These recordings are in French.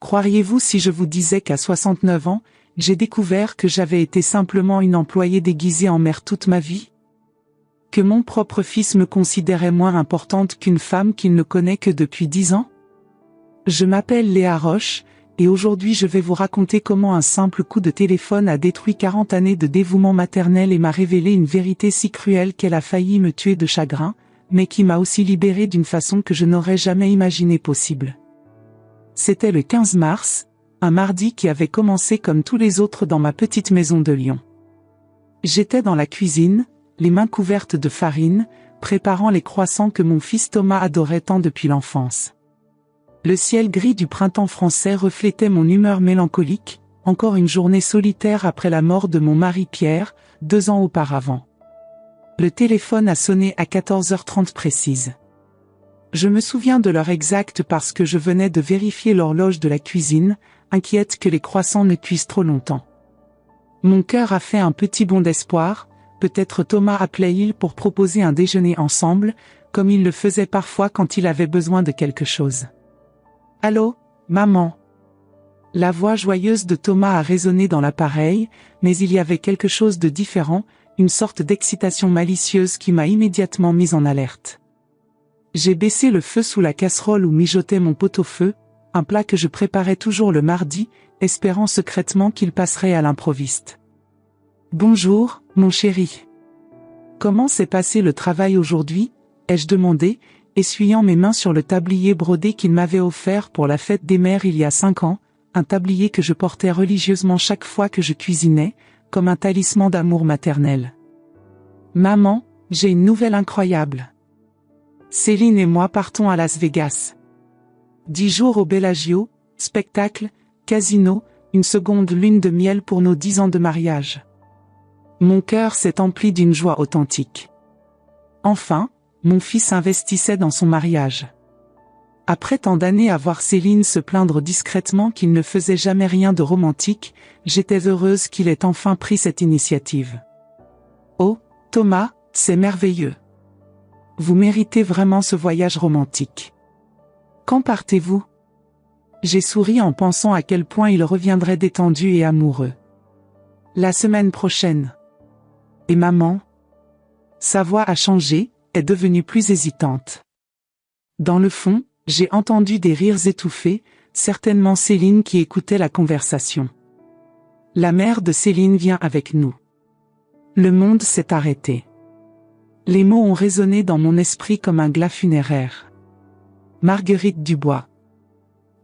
Croiriez-vous si je vous disais qu'à 69 ans, j'ai découvert que j'avais été simplement une employée déguisée en mère toute ma vie? Que mon propre fils me considérait moins importante qu'une femme qu'il ne connaît que depuis 10 ans? Je m'appelle Léa Roche, et aujourd'hui je vais vous raconter comment un simple coup de téléphone a détruit 40 années de dévouement maternel et m'a révélé une vérité si cruelle qu'elle a failli me tuer de chagrin, mais qui m'a aussi libérée d'une façon que je n'aurais jamais imaginé possible. C'était le 15 mars, un mardi qui avait commencé comme tous les autres dans ma petite maison de Lyon. J'étais dans la cuisine, les mains couvertes de farine, préparant les croissants que mon fils Thomas adorait tant depuis l'enfance. Le ciel gris du printemps français reflétait mon humeur mélancolique, encore une journée solitaire après la mort de mon mari Pierre, 2 ans auparavant. Le téléphone a sonné à 14h30 précise. Je me souviens de l'heure exacte parce que je venais de vérifier l'horloge de la cuisine, inquiète que les croissants ne cuisent trop longtemps. Mon cœur a fait un petit bond d'espoir, peut-être Thomas appelait-il pour proposer un déjeuner ensemble, comme il le faisait parfois quand il avait besoin de quelque chose. « Allô, maman ?» La voix joyeuse de Thomas a résonné dans l'appareil, mais il y avait quelque chose de différent, une sorte d'excitation malicieuse qui m'a immédiatement mise en alerte. J'ai baissé le feu sous la casserole où mijotait mon pot-au-feu, un plat que je préparais toujours le mardi, espérant secrètement qu'il passerait à l'improviste. « Bonjour, mon chéri. Comment s'est passé le travail aujourd'hui ?» ai-je demandé, essuyant mes mains sur le tablier brodé qu'il m'avait offert pour la fête des mères il y a 5 ans, un tablier que je portais religieusement chaque fois que je cuisinais, comme un talisman d'amour maternel. « Maman, j'ai une nouvelle incroyable. Céline et moi partons à Las Vegas. 10 jours au Bellagio, spectacle, casino, une seconde lune de miel pour nos 10 ans de mariage. » Mon cœur s'est empli d'une joie authentique. Enfin, mon fils investissait dans son mariage. Après tant d'années à voir Céline se plaindre discrètement qu'il ne faisait jamais rien de romantique, j'étais heureuse qu'il ait enfin pris cette initiative. Oh, Thomas, c'est merveilleux. Vous méritez vraiment ce voyage romantique. Quand partez-vous? J'ai souri en pensant à quel point il reviendrait détendu et amoureux. La semaine prochaine. Et maman? Sa voix a changé, est devenue plus hésitante. Dans le fond, j'ai entendu des rires étouffés, certainement Céline qui écoutait la conversation. La mère de Céline vient avec nous. Le monde s'est arrêté. Les mots ont résonné dans mon esprit comme un glas funéraire. Marguerite Dubois.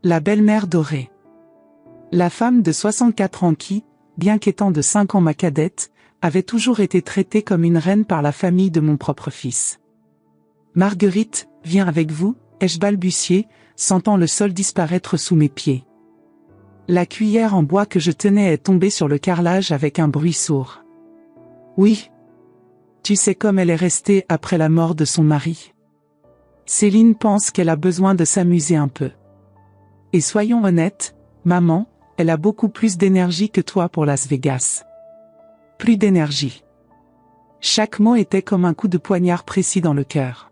La belle-mère dorée. La femme de 64 ans qui, bien qu'étant de 5 ans ma cadette, avait toujours été traitée comme une reine par la famille de mon propre fils. Marguerite, viens avec vous, ai-je balbutié, sentant le sol disparaître sous mes pieds. La cuillère en bois que je tenais est tombée sur le carrelage avec un bruit sourd. Oui. Tu sais comme elle est restée après la mort de son mari. Céline pense qu'elle a besoin de s'amuser un peu. Et soyons honnêtes, maman, elle a beaucoup plus d'énergie que toi pour Las Vegas. Plus d'énergie. Chaque mot était comme un coup de poignard précis dans le cœur.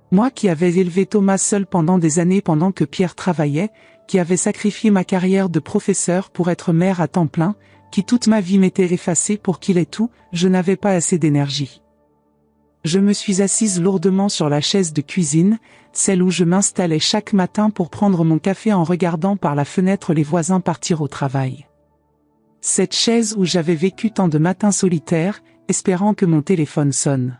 Moi qui avais élevé Thomas seul pendant des années pendant que Pierre travaillait, qui avait sacrifié ma carrière de professeur pour être mère à temps plein, qui toute ma vie m'était effacée pour qu'il ait tout, je n'avais pas assez d'énergie. Je me suis assise lourdement sur la chaise de cuisine, celle où je m'installais chaque matin pour prendre mon café en regardant par la fenêtre les voisins partir au travail. Cette chaise où j'avais vécu tant de matins solitaires, espérant que mon téléphone sonne.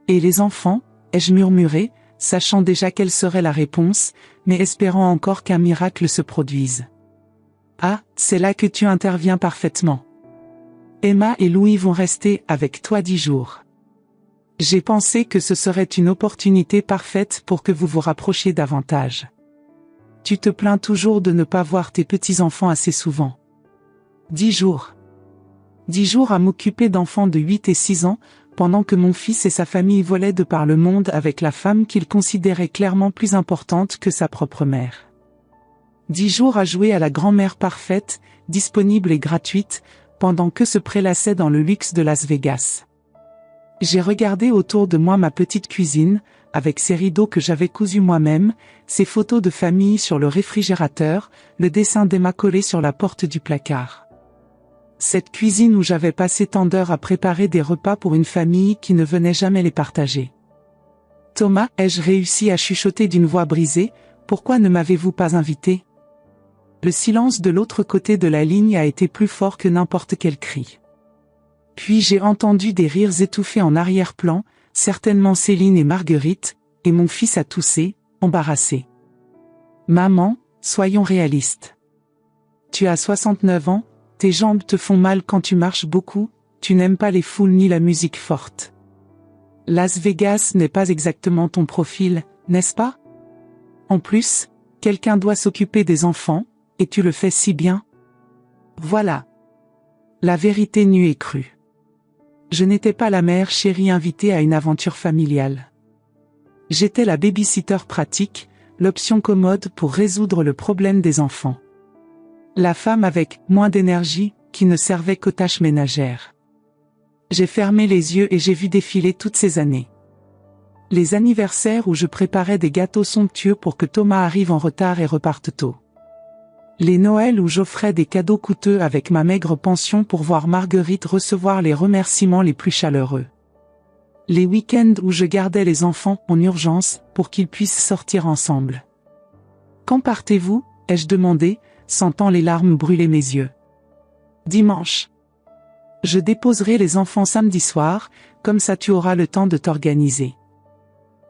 Et les enfants, ai-je murmuré, sachant déjà quelle serait la réponse, mais espérant encore qu'un miracle se produise. Ah, c'est là que tu interviens parfaitement. Emma et Louis vont rester avec toi 10 jours. J'ai pensé que ce serait une opportunité parfaite pour que vous vous rapprochiez davantage. Tu te plains toujours de ne pas voir tes petits-enfants assez souvent. 10 jours. 10 jours à m'occuper d'enfants de 8 et 6 ans, pendant que mon fils et sa famille volaient de par le monde avec la femme qu'il considérait clairement plus importante que sa propre mère. 10 jours à jouer à la grand-mère parfaite, disponible et gratuite, pendant que se prélassait dans le luxe de Las Vegas. J'ai regardé autour de moi ma petite cuisine, avec ses rideaux que j'avais cousus moi-même, ses photos de famille sur le réfrigérateur, le dessin d'Emma collé sur la porte du placard. Cette cuisine où j'avais passé tant d'heures à préparer des repas pour une famille qui ne venait jamais les partager. Thomas, ai-je réussi à chuchoter d'une voix brisée, pourquoi ne m'avez-vous pas invité? Le silence de l'autre côté de la ligne a été plus fort que n'importe quel cri. Puis j'ai entendu des rires étouffés en arrière-plan, certainement Céline et Marguerite, et mon fils a toussé, embarrassé. Maman, soyons réalistes. Tu as 69 ans, tes jambes te font mal quand tu marches beaucoup, tu n'aimes pas les foules ni la musique forte. Las Vegas n'est pas exactement ton profil, n'est-ce pas? En plus, quelqu'un doit s'occuper des enfants, et tu le fais si bien. Voilà. La vérité nue et crue. Je n'étais pas la mère chérie invitée à une aventure familiale. J'étais la baby-sitter pratique, l'option commode pour résoudre le problème des enfants. La femme avec moins d'énergie, qui ne servait qu'aux tâches ménagères. J'ai fermé les yeux et j'ai vu défiler toutes ces années. Les anniversaires où je préparais des gâteaux somptueux pour que Thomas arrive en retard et reparte tôt. Les Noëls où j'offrais des cadeaux coûteux avec ma maigre pension pour voir Marguerite recevoir les remerciements les plus chaleureux. Les week-ends où je gardais les enfants en urgence pour qu'ils puissent sortir ensemble. Quand partez-vous? Ai-je demandé, sentant les larmes brûler mes yeux. Dimanche. Je déposerai les enfants samedi soir, comme ça tu auras le temps de t'organiser.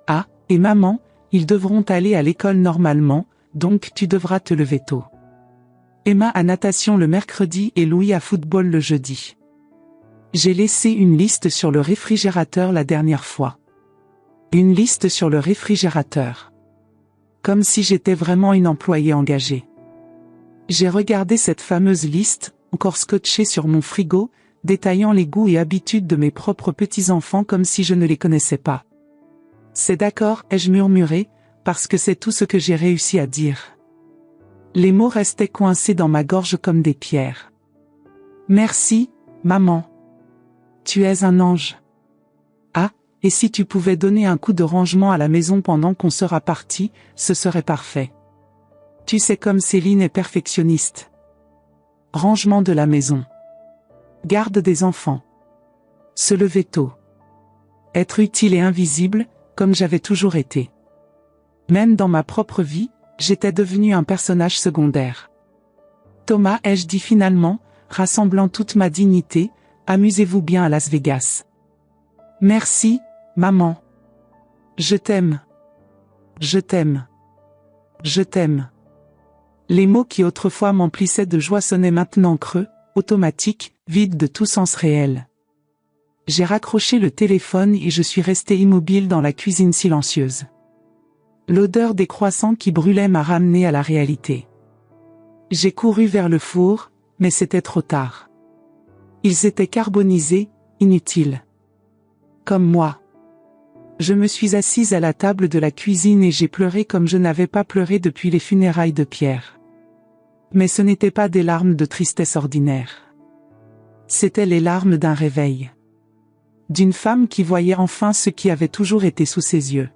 Ah, et maman, ils devront aller à l'école normalement, donc tu devras te lever tôt. Emma à natation le mercredi et Louis à football le jeudi. J'ai laissé une liste sur le réfrigérateur la dernière fois. Une liste sur le réfrigérateur. Comme si j'étais vraiment une employée engagée. J'ai regardé cette fameuse liste, encore scotchée sur mon frigo, détaillant les goûts et habitudes de mes propres petits-enfants comme si je ne les connaissais pas. C'est d'accord, ai-je murmuré, parce que c'est tout ce que j'ai réussi à dire. Les mots restaient coincés dans ma gorge comme des pierres. Merci, maman. Tu es un ange. Ah, et si tu pouvais donner un coup de rangement à la maison pendant qu'on sera parti, ce serait parfait. Tu sais comme Céline est perfectionniste. Rangement de la maison. Garde des enfants. Se lever tôt. Être utile et invisible, comme j'avais toujours été. Même dans ma propre vie, j'étais devenu un personnage secondaire. Thomas, ai-je dit finalement, rassemblant toute ma dignité, amusez-vous bien à Las Vegas. Merci, maman. Je t'aime. Je t'aime. Je t'aime. Les mots qui autrefois m'emplissaient de joie sonnaient maintenant creux, automatiques, vides de tout sens réel. J'ai raccroché le téléphone et je suis resté immobile dans la cuisine silencieuse. L'odeur des croissants qui brûlaient m'a ramené à la réalité. J'ai couru vers le four, mais c'était trop tard. Ils étaient carbonisés, inutiles. Comme moi. Je me suis assise à la table de la cuisine et j'ai pleuré comme je n'avais pas pleuré depuis les funérailles de Pierre. Mais ce n'étaient pas des larmes de tristesse ordinaire. C'étaient les larmes d'un réveil. D'une femme qui voyait enfin ce qui avait toujours été sous ses yeux.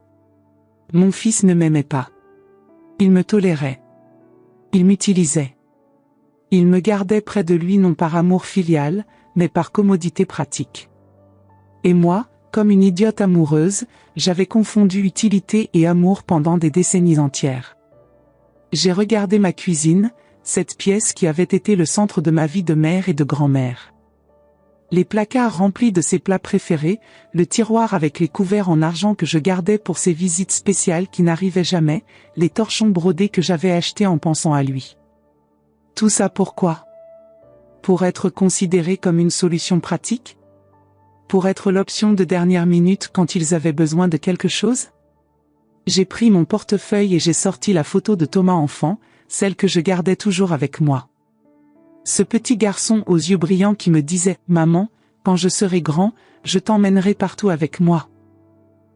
Mon fils ne m'aimait pas. Il me tolérait. Il m'utilisait. Il me gardait près de lui non par amour filial, mais par commodité pratique. Et moi, comme une idiote amoureuse, j'avais confondu utilité et amour pendant des décennies entières. J'ai regardé ma cuisine, cette pièce qui avait été le centre de ma vie de mère et de grand-mère. Les placards remplis de ses plats préférés, le tiroir avec les couverts en argent que je gardais pour ces visites spéciales qui n'arrivaient jamais, les torchons brodés que j'avais achetés en pensant à lui. Tout ça pourquoi? Pour être considéré comme une solution pratique? Pour être l'option de dernière minute quand ils avaient besoin de quelque chose? J'ai pris mon portefeuille et j'ai sorti la photo de Thomas enfant, celle que je gardais toujours avec moi. Ce petit garçon aux yeux brillants qui me disait « Maman, quand je serai grand, je t'emmènerai partout avec moi ».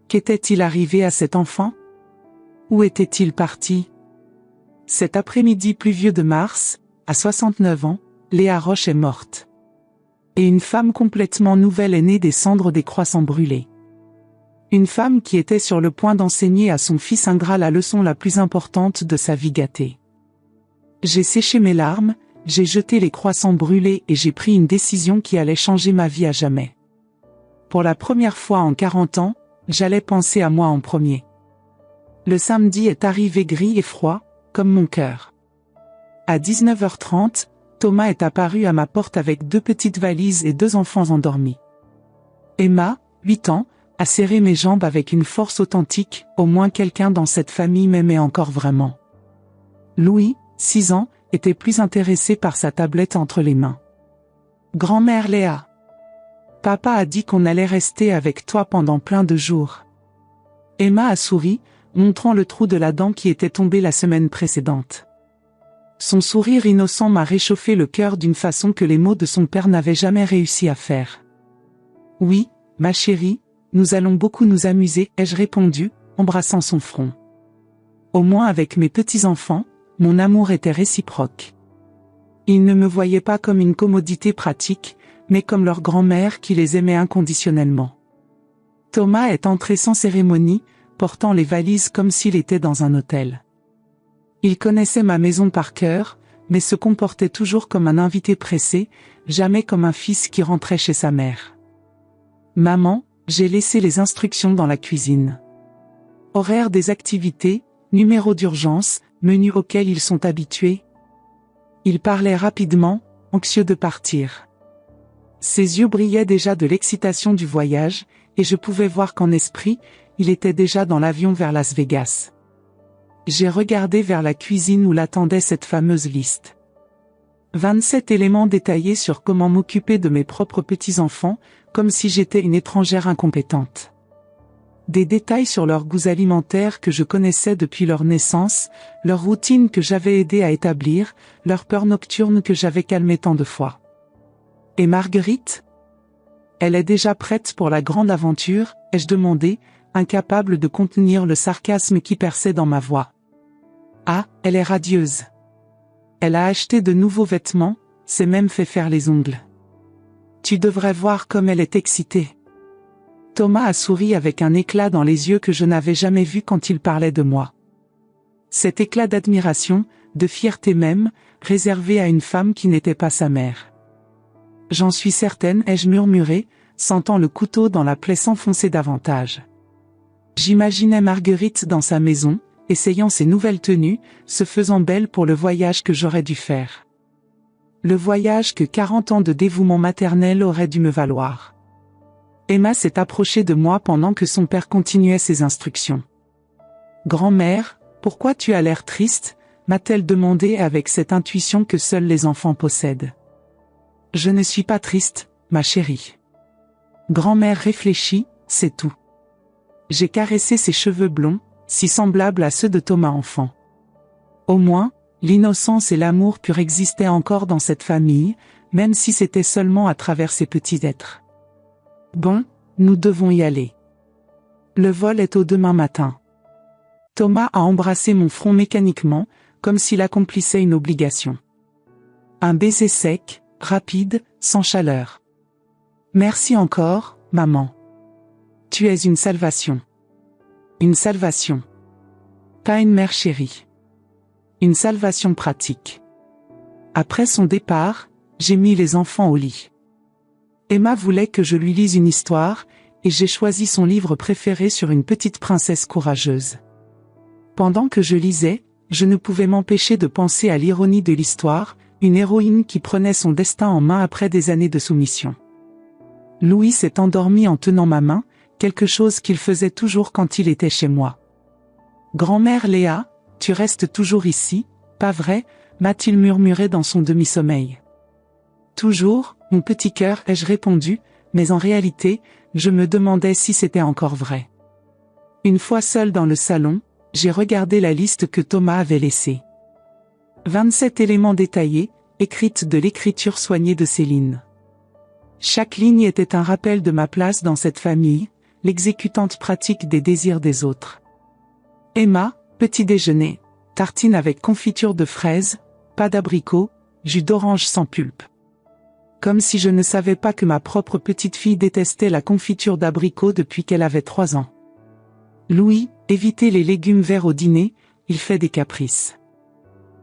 Qu'était-il arrivé à cet enfant? Où était-il parti? Cet après-midi pluvieux de mars, à 69 ans, Léa Roche est morte. Et une femme complètement nouvelle est née des cendres des croissants brûlés. Une femme qui était sur le point d'enseigner à son fils ingrat la leçon la plus importante de sa vie gâtée. J'ai séché mes larmes, j'ai jeté les croissants brûlés et j'ai pris une décision qui allait changer ma vie à jamais. Pour la première fois en 40 ans, j'allais penser à moi en premier. Le samedi est arrivé gris et froid, comme mon cœur. À 19h30, Thomas est apparu à ma porte avec 2 petites valises et 2 enfants endormis. Emma, 8 ans, a serré mes jambes avec une force authentique, au moins quelqu'un dans cette famille m'aimait encore vraiment. Louis, 6 ans, était plus intéressé par sa tablette entre les mains. Grand-mère Léa. Papa a dit qu'on allait rester avec toi pendant plein de jours. Emma a souri, montrant le trou de la dent qui était tombé la semaine précédente. Son sourire innocent m'a réchauffé le cœur d'une façon que les mots de son père n'avaient jamais réussi à faire. Oui, ma chérie, nous allons beaucoup nous amuser, ai-je répondu, embrassant son front. Au moins avec mes petits-enfants, mon amour était réciproque. Ils ne me voyaient pas comme une commodité pratique, mais comme leur grand-mère qui les aimait inconditionnellement. Thomas est entré sans cérémonie, portant les valises comme s'il était dans un hôtel. Il connaissait ma maison par cœur, mais se comportait toujours comme un invité pressé, jamais comme un fils qui rentrait chez sa mère. Maman, j'ai laissé les instructions dans la cuisine. Horaire des activités, numéro d'urgence, menu auquel ils sont habitués. Il parlait rapidement, anxieux de partir. Ses yeux brillaient déjà de l'excitation du voyage, et je pouvais voir qu'en esprit, il était déjà dans l'avion vers Las Vegas. J'ai regardé vers la cuisine où l'attendait cette fameuse liste. 27 éléments détaillés sur comment m'occuper de mes propres petits-enfants, comme si j'étais une étrangère incompétente. Des détails sur leurs goûts alimentaires que je connaissais depuis leur naissance, leur routine que j'avais aidé à établir, leurs peurs nocturnes que j'avais calmées tant de fois. Et Marguerite? Elle est déjà prête pour la grande aventure, ai-je demandé, incapable de contenir le sarcasme qui perçait dans ma voix. Ah, elle est radieuse. Elle a acheté de nouveaux vêtements, s'est même fait faire les ongles. Tu devrais voir comme elle est excitée. Thomas a souri avec un éclat dans les yeux que je n'avais jamais vu quand il parlait de moi. Cet éclat d'admiration, de fierté même, réservé à une femme qui n'était pas sa mère. J'en suis certaine, ai-je murmuré, sentant le couteau dans la plaie s'enfoncer davantage. J'imaginais Marguerite dans sa maison, essayant ses nouvelles tenues, se faisant belle pour le voyage que j'aurais dû faire. Le voyage que 40 ans de dévouement maternel auraient dû me valoir. Emma s'est approchée de moi pendant que son père continuait ses instructions. « Grand-mère, pourquoi tu as l'air triste ?» m'a-t-elle demandé avec cette intuition que seuls les enfants possèdent. « Je ne suis pas triste, ma chérie. » Grand-mère réfléchit, c'est tout. J'ai caressé ses cheveux blonds, si semblables à ceux de Thomas enfant. Au moins, l'innocence et l'amour pur existaient encore dans cette famille, même si c'était seulement à travers ces petits êtres. Bon, nous devons y aller. Le vol est au demain matin. Thomas a embrassé mon front mécaniquement, comme s'il accomplissait une obligation. Un baiser sec, rapide, sans chaleur. Merci encore, maman. Tu es une salvation. Une salvation. Pas une mère chérie. Une salvation pratique. Après son départ, j'ai mis les enfants au lit. Emma voulait que je lui lise une histoire, et j'ai choisi son livre préféré sur une petite princesse courageuse. Pendant que je lisais, je ne pouvais m'empêcher de penser à l'ironie de l'histoire, une héroïne qui prenait son destin en main après des années de soumission. Louis s'est endormi en tenant ma main, quelque chose qu'il faisait toujours quand il était chez moi. « Grand-mère Léa, tu restes toujours ici, pas vrai ?» m'a-t-il murmuré dans son demi-sommeil. « Toujours, mon petit cœur » ai-je répondu, mais en réalité, je me demandais si c'était encore vrai. Une fois seul dans le salon, j'ai regardé la liste que Thomas avait laissée. 27 éléments détaillés, écrites de l'écriture soignée de Céline. Chaque ligne était un rappel de ma place dans cette famille, l'exécutante pratique des désirs des autres. Emma, petit déjeuner, tartine avec confiture de fraises, pas d'abricot, jus d'orange sans pulpe. Comme si je ne savais pas que ma propre petite fille détestait la confiture d'abricot depuis qu'elle avait 3 ans. Louis, évitez les légumes verts au dîner, il fait des caprices.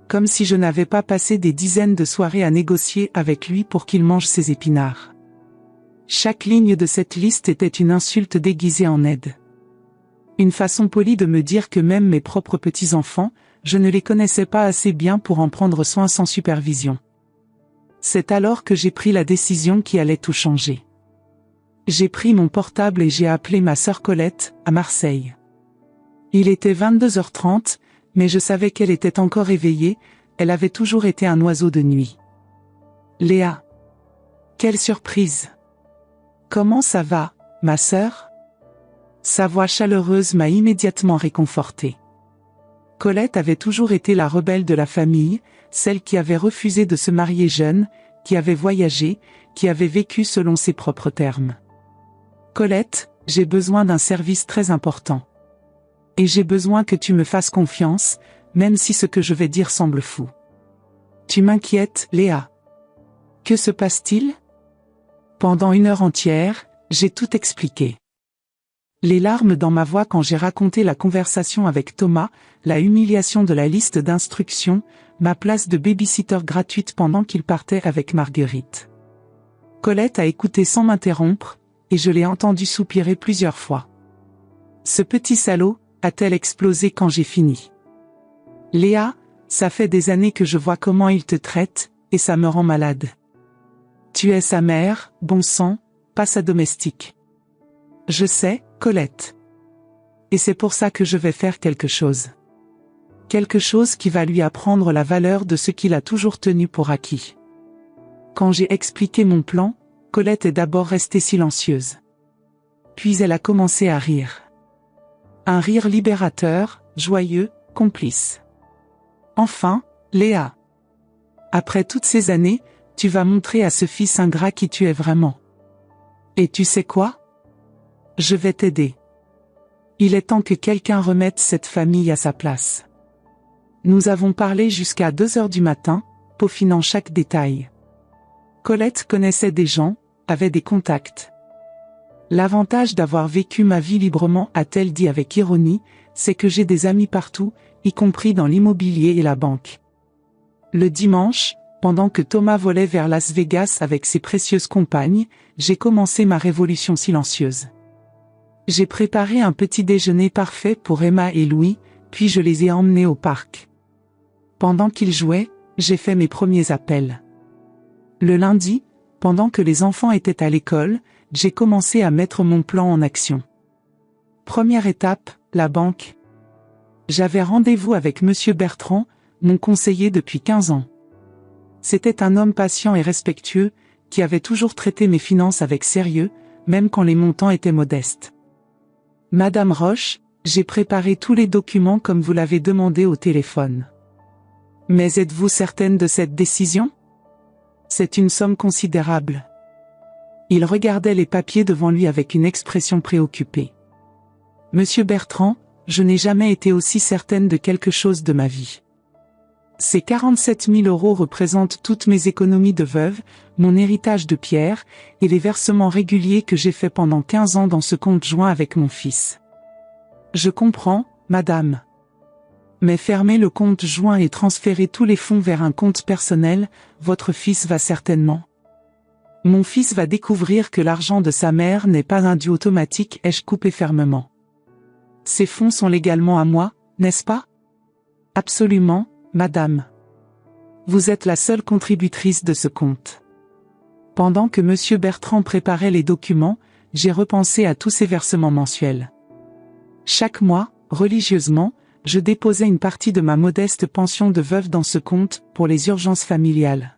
Comme si je n'avais pas passé des dizaines de soirées à négocier avec lui pour qu'il mange ses épinards. Chaque ligne de cette liste était une insulte déguisée en aide. Une façon polie de me dire que même mes propres petits-enfants, je ne les connaissais pas assez bien pour en prendre soin sans supervision. C'est alors que j'ai pris la décision qui allait tout changer. J'ai pris mon portable et j'ai appelé ma sœur Colette, à Marseille. Il était 22h30, mais je savais qu'elle était encore éveillée, elle avait toujours été un oiseau de nuit. Léa. Quelle surprise. Comment ça va, ma sœur? Sa voix chaleureuse m'a immédiatement réconfortée. Colette avait toujours été la rebelle de la famille, celle qui avait refusé de se marier jeune, qui avait voyagé, qui avait vécu selon ses propres termes. Colette, j'ai besoin d'un service très important. Et j'ai besoin que tu me fasses confiance, même si ce que je vais dire semble fou. Tu m'inquiètes, Léa. Que se passe-t-il? Pendant 1 heure entière, j'ai tout expliqué. Les larmes dans ma voix quand j'ai raconté la conversation avec Thomas, la humiliation de la liste d'instructions, ma place de babysitter gratuite pendant qu'il partait avec Marguerite. Colette a écouté sans m'interrompre, et je l'ai entendu soupirer plusieurs fois. Ce petit salaud, a-t-elle explosé quand j'ai fini. Léa, ça fait des années que je vois comment il te traite, et ça me rend malade. Tu es sa mère, bon sang, pas sa domestique. Je sais, Colette. Et c'est pour ça que je vais faire quelque chose. Quelque chose qui va lui apprendre la valeur de ce qu'il a toujours tenu pour acquis. Quand j'ai expliqué mon plan, Colette est d'abord restée silencieuse. Puis elle a commencé à rire. Un rire libérateur, joyeux, complice. Enfin, Léa. Après toutes ces années, tu vas montrer à ce fils ingrat qui tu es vraiment. Et tu sais quoi? Je vais t'aider. Il est temps que quelqu'un remette cette famille à sa place. Nous avons parlé jusqu'à 2h du matin, peaufinant chaque détail. Colette connaissait des gens, avait des contacts. L'avantage d'avoir vécu ma vie librement, a-t-elle dit avec ironie, c'est que j'ai des amis partout, y compris dans l'immobilier et la banque. Le dimanche, pendant que Thomas volait vers Las Vegas avec ses précieuses compagnes, j'ai commencé ma révolution silencieuse. J'ai préparé un petit déjeuner parfait pour Emma et Louis, puis je les ai emmenés au parc. Pendant qu'ils jouaient, j'ai fait mes premiers appels. Le lundi, pendant que les enfants étaient à l'école, j'ai commencé à mettre mon plan en action. Première étape, la banque. J'avais rendez-vous avec Monsieur Bertrand, mon conseiller depuis 15 ans. C'était un homme patient et respectueux, qui avait toujours traité mes finances avec sérieux, même quand les montants étaient modestes. Madame Roche, j'ai préparé tous les documents comme vous l'avez demandé au téléphone. Mais êtes-vous certaine de cette décision? C'est une somme considérable. Il regardait les papiers devant lui avec une expression préoccupée. Monsieur Bertrand, je n'ai jamais été aussi certaine de quelque chose de ma vie. Ces 47 000 € représentent toutes mes économies de veuve, mon héritage de Pierre, et les versements réguliers que j'ai faits pendant 15 ans dans ce compte joint avec mon fils. Je comprends, madame. Mais fermez le compte joint et transférez tous les fonds vers un compte personnel, votre fils va certainement. Mon fils va découvrir que l'argent de sa mère n'est pas un dû automatique, ai-je coupé fermement. Ces fonds sont légalement à moi, n'est-ce pas? Absolument, madame. Vous êtes la seule contributrice de ce compte. Pendant que Monsieur Bertrand préparait les documents, j'ai repensé à tous ces versements mensuels. Chaque mois, religieusement, je déposais une partie de ma modeste pension de veuve dans ce compte, pour les urgences familiales.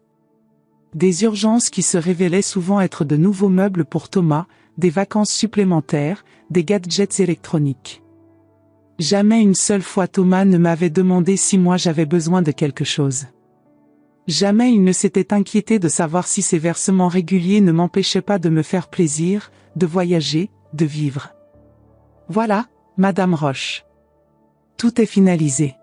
Des urgences qui se révélaient souvent être de nouveaux meubles pour Thomas, des vacances supplémentaires, des gadgets électroniques. Jamais une seule fois Thomas ne m'avait demandé si moi j'avais besoin de quelque chose. Jamais il ne s'était inquiété de savoir si ces versements réguliers ne m'empêchaient pas de me faire plaisir, de voyager, de vivre. Voilà, Madame Roche. Tout est finalisé.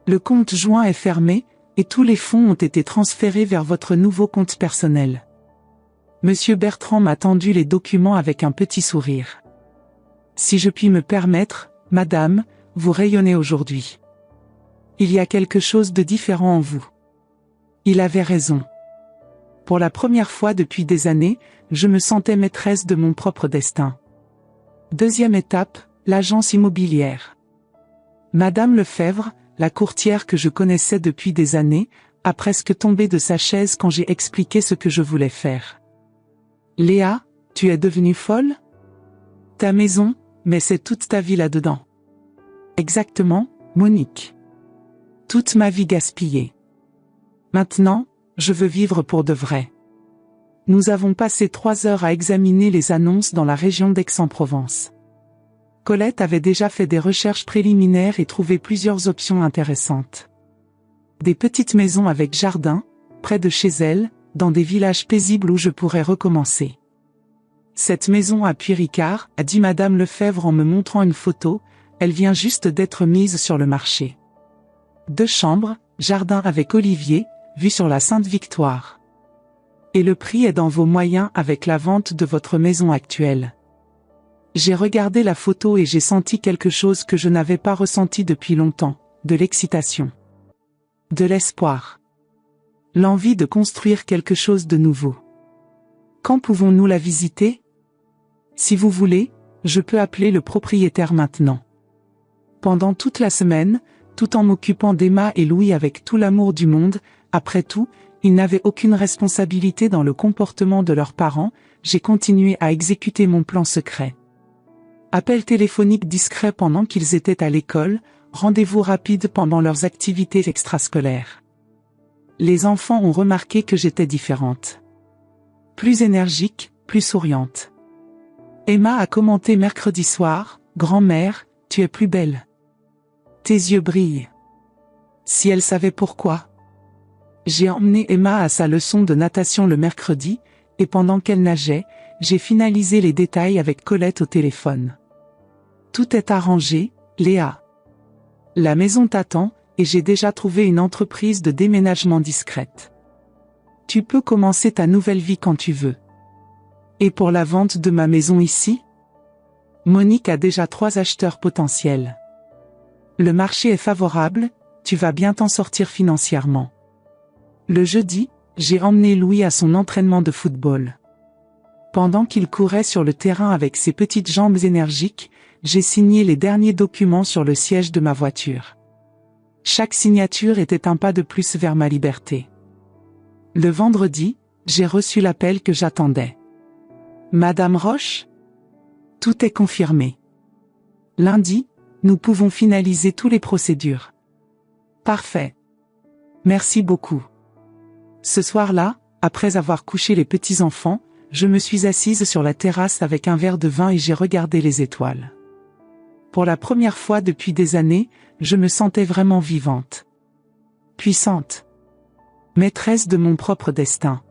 Le compte joint est fermé, et tous les fonds ont été transférés vers votre nouveau compte personnel. Monsieur Bertrand m'a tendu les documents avec un petit sourire. Si je puis me permettre, madame, vous rayonnez aujourd'hui. Il y a quelque chose de différent en vous. Il avait raison. Pour la première fois depuis des années, je me sentais maîtresse de mon propre destin. Deuxième étape, l'agence immobilière. Madame Lefebvre, la courtière que je connaissais depuis des années, a presque tombé de sa chaise quand j'ai expliqué ce que je voulais faire. Léa, tu es devenue folle? Ta maison, mais c'est toute ta vie là-dedans. Exactement, Monique. Toute ma vie gaspillée. Maintenant, je veux vivre pour de vrai. Nous avons passé 3 heures à examiner les annonces dans la région d'Aix-en-Provence. Colette avait déjà fait des recherches préliminaires et trouvé plusieurs options intéressantes. Des petites maisons avec jardin, près de chez elle, dans des villages paisibles où je pourrais recommencer. Cette maison à Puy-Ricard, a dit Madame Lefebvre en me montrant une photo, elle vient juste d'être mise sur le marché. 2 chambres, jardin avec olivier, vue sur la Sainte-Victoire. Et le prix est dans vos moyens avec la vente de votre maison actuelle. J'ai regardé la photo et j'ai senti quelque chose que je n'avais pas ressenti depuis longtemps, de l'excitation. De l'espoir. L'envie de construire quelque chose de nouveau. Quand pouvons-nous la visiter? Si vous voulez, je peux appeler le propriétaire maintenant. Pendant toute la semaine, tout en m'occupant d'Emma et Louis avec tout l'amour du monde, après tout, ils n'avaient aucune responsabilité dans le comportement de leurs parents, j'ai continué à exécuter mon plan secret. Appel téléphonique discret pendant qu'ils étaient à l'école, rendez-vous rapide pendant leurs activités extrascolaires. Les enfants ont remarqué que j'étais différente. Plus énergique, plus souriante. Emma a commenté mercredi soir, « Grand-mère, tu es plus belle. Tes yeux brillent. » Si elle savait pourquoi. J'ai emmené Emma à sa leçon de natation le mercredi, et pendant qu'elle nageait, j'ai finalisé les détails avec Colette au téléphone. Tout est arrangé, Léa. La maison t'attend, et j'ai déjà trouvé une entreprise de déménagement discrète. Tu peux commencer ta nouvelle vie quand tu veux. Et pour la vente de ma maison ici? Monique a déjà 3 acheteurs potentiels. Le marché est favorable, tu vas bien t'en sortir financièrement. Le jeudi, j'ai emmené Louis à son entraînement de football. Pendant qu'il courait sur le terrain avec ses petites jambes énergiques, j'ai signé les derniers documents sur le siège de ma voiture. Chaque signature était un pas de plus vers ma liberté. Le vendredi, j'ai reçu l'appel que j'attendais. Madame Roche? Tout est confirmé. Lundi, nous pouvons finaliser toutes les procédures. Parfait. Merci beaucoup. Ce soir-là, après avoir couché les petits-enfants, je me suis assise sur la terrasse avec un verre de vin et j'ai regardé les étoiles. Pour la première fois depuis des années, je me sentais vraiment vivante. Puissante. Maîtresse de mon propre destin.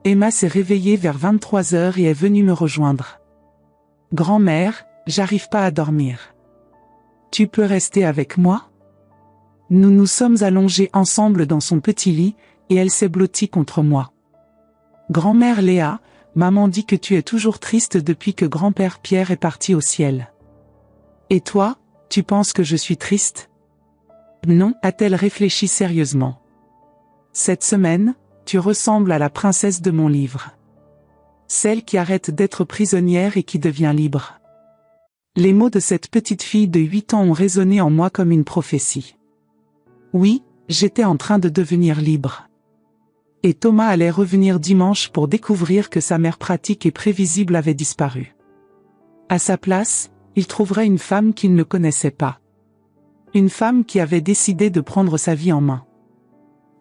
Emma s'est réveillée vers 23 heures et est venue me rejoindre. Grand-mère, j'arrive pas à dormir. Tu peux rester avec moi? Nous nous sommes allongés ensemble dans son petit lit, et elle s'est blottie contre moi. Grand-mère Léa, maman dit que tu es toujours triste depuis que grand-père Pierre est parti au ciel. Et toi, tu penses que je suis triste? Non, a-t-elle réfléchi sérieusement. Cette semaine, tu ressembles à la princesse de mon livre. Celle qui arrête d'être prisonnière et qui devient libre. Les mots de cette petite fille de 8 ans ont résonné en moi comme une prophétie. Oui, j'étais en train de devenir libre. Et Thomas allait revenir dimanche pour découvrir que sa mère pratique et prévisible avait disparu. À sa place, il trouverait une femme qu'il ne connaissait pas. Une femme qui avait décidé de prendre sa vie en main.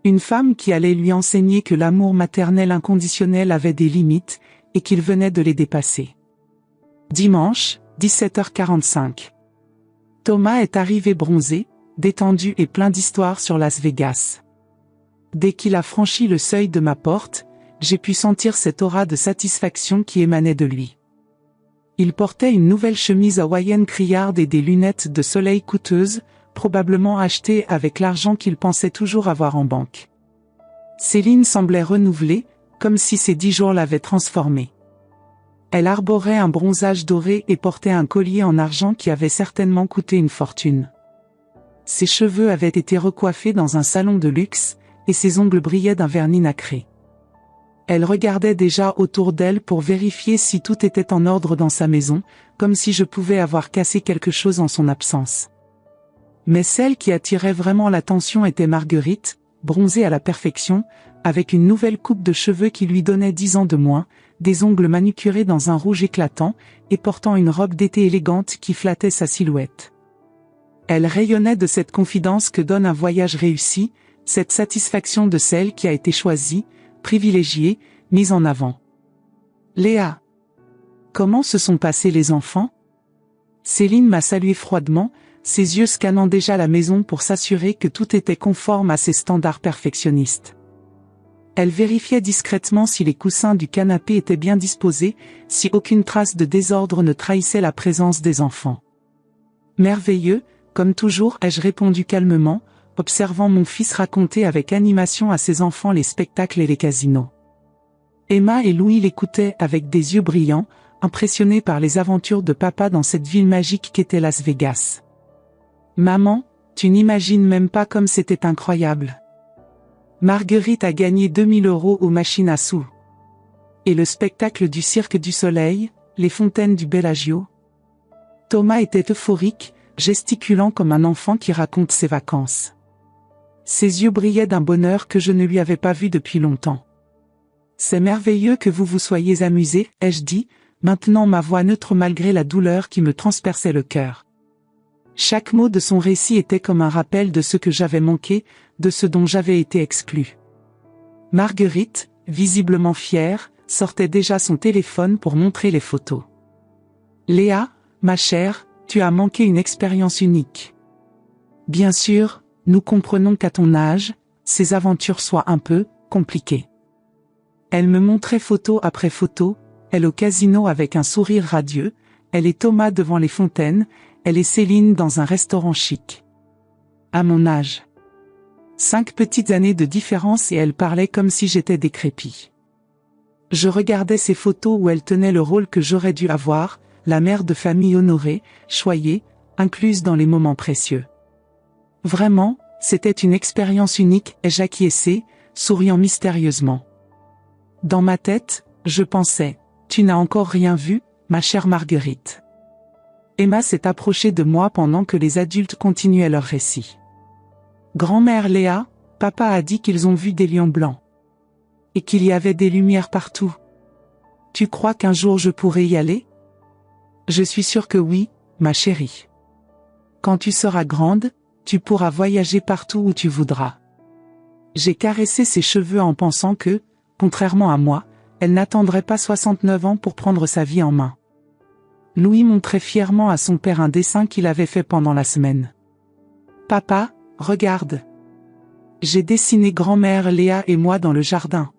Une femme qui allait lui enseigner que l'amour maternel inconditionnel avait des limites, et qu'il venait de les dépasser. Dimanche, 17h45. Thomas est arrivé bronzé, détendu et plein d'histoires sur Las Vegas. Dès qu'il a franchi le seuil de ma porte, j'ai pu sentir cette aura de satisfaction qui émanait de lui. Il portait une nouvelle chemise hawaïenne criarde et des lunettes de soleil coûteuses, probablement achetées avec l'argent qu'il pensait toujours avoir en banque. Céline semblait renouvelée, comme si ces 10 jours l'avaient transformée. Elle arborait un bronzage doré et portait un collier en argent qui avait certainement coûté une fortune. Ses cheveux avaient été recoiffés dans un salon de luxe, et ses ongles brillaient d'un vernis nacré. Elle regardait déjà autour d'elle pour vérifier si tout était en ordre dans sa maison, comme si je pouvais avoir cassé quelque chose en son absence. Mais celle qui attirait vraiment l'attention était Marguerite, bronzée à la perfection, avec une nouvelle coupe de cheveux qui lui donnait 10 ans de moins, des ongles manucurés dans un rouge éclatant, et portant une robe d'été élégante qui flattait sa silhouette. Elle rayonnait de cette confidence que donne un voyage réussi, cette satisfaction de celle qui a été choisie, privilégiée, mise en avant. Léa. Comment se sont passés les enfants? Céline m'a salué froidement, ses yeux scannant déjà la maison pour s'assurer que tout était conforme à ses standards perfectionnistes. Elle vérifiait discrètement si les coussins du canapé étaient bien disposés, si aucune trace de désordre ne trahissait la présence des enfants. Merveilleux, comme toujours, ai-je répondu calmement, observant mon fils raconter avec animation à ses enfants les spectacles et les casinos. Emma et Louis l'écoutaient avec des yeux brillants, impressionnés par les aventures de papa dans cette ville magique qu'était Las Vegas. Maman, tu n'imagines même pas comme c'était incroyable. Marguerite a gagné 2000 € aux machines à sous. Et le spectacle du Cirque du Soleil, les fontaines du Bellagio. Thomas était euphorique, gesticulant comme un enfant qui raconte ses vacances. Ses yeux brillaient d'un bonheur que je ne lui avais pas vu depuis longtemps. C'est merveilleux que vous vous soyez amusés, ai-je dit, maintenant ma voix neutre malgré la douleur qui me transperçait le cœur. Chaque mot de son récit était comme un rappel de ce que j'avais manqué, de ce dont j'avais été exclu. Marguerite, visiblement fière, sortait déjà son téléphone pour montrer les photos. Léa, ma chère, tu as manqué une expérience unique. Bien sûr, nous comprenons qu'à ton âge, ces aventures soient un peu compliquées. Elle me montrait photo après photo, elle au casino avec un sourire radieux, elle et Thomas devant les fontaines, elle et Céline dans un restaurant chic. À mon âge. 5 petites années de différence et elle parlait comme si j'étais décrépit. Je regardais ces photos où elle tenait le rôle que j'aurais dû avoir, la mère de famille honorée, choyée, incluse dans les moments précieux. Vraiment, c'était une expérience unique, ai-je acquiescé, souriant mystérieusement. Dans ma tête, je pensais, tu n'as encore rien vu, ma chère Marguerite. Emma s'est approchée de moi pendant que les adultes continuaient leur récit. Grand-mère Léa, papa a dit qu'ils ont vu des lions blancs. Et qu'il y avait des lumières partout. Tu crois qu'un jour je pourrai y aller? Je suis sûre que oui, ma chérie. Quand tu seras grande, tu pourras voyager partout où tu voudras. J'ai caressé ses cheveux en pensant que, contrairement à moi, elle n'attendrait pas 69 ans pour prendre sa vie en main. Louis montrait fièrement à son père un dessin qu'il avait fait pendant la semaine. Papa, regarde. J'ai dessiné grand-mère Léa et moi dans le jardin.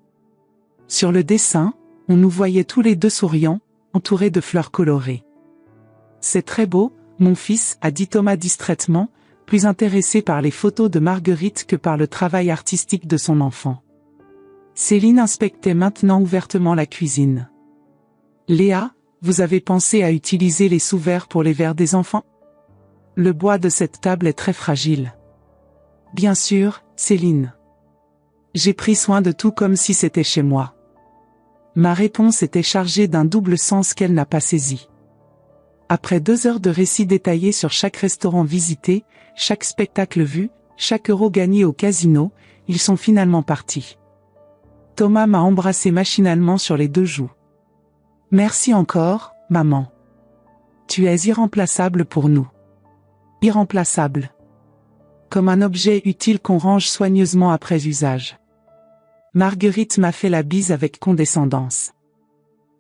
Sur le dessin, on nous voyait tous les deux souriants, entourés de fleurs colorées. C'est très beau, mon fils, a dit Thomas distraitement, plus intéressé par les photos de Marguerite que par le travail artistique de son enfant. Céline inspectait maintenant ouvertement la cuisine. Léa, vous avez pensé à utiliser les sous-verres pour les verres des enfants? Le bois de cette table est très fragile. Bien sûr, Céline. J'ai pris soin de tout comme si c'était chez moi. Ma réponse était chargée d'un double sens qu'elle n'a pas saisi. Après 2 heures de récits détaillés sur chaque restaurant visité, chaque spectacle vu, chaque euro gagné au casino, ils sont finalement partis. Thomas m'a embrassé machinalement sur les 2 joues. Merci encore, maman. Tu es irremplaçable pour nous. Irremplaçable. Comme un objet utile qu'on range soigneusement après usage. Marguerite m'a fait la bise avec condescendance.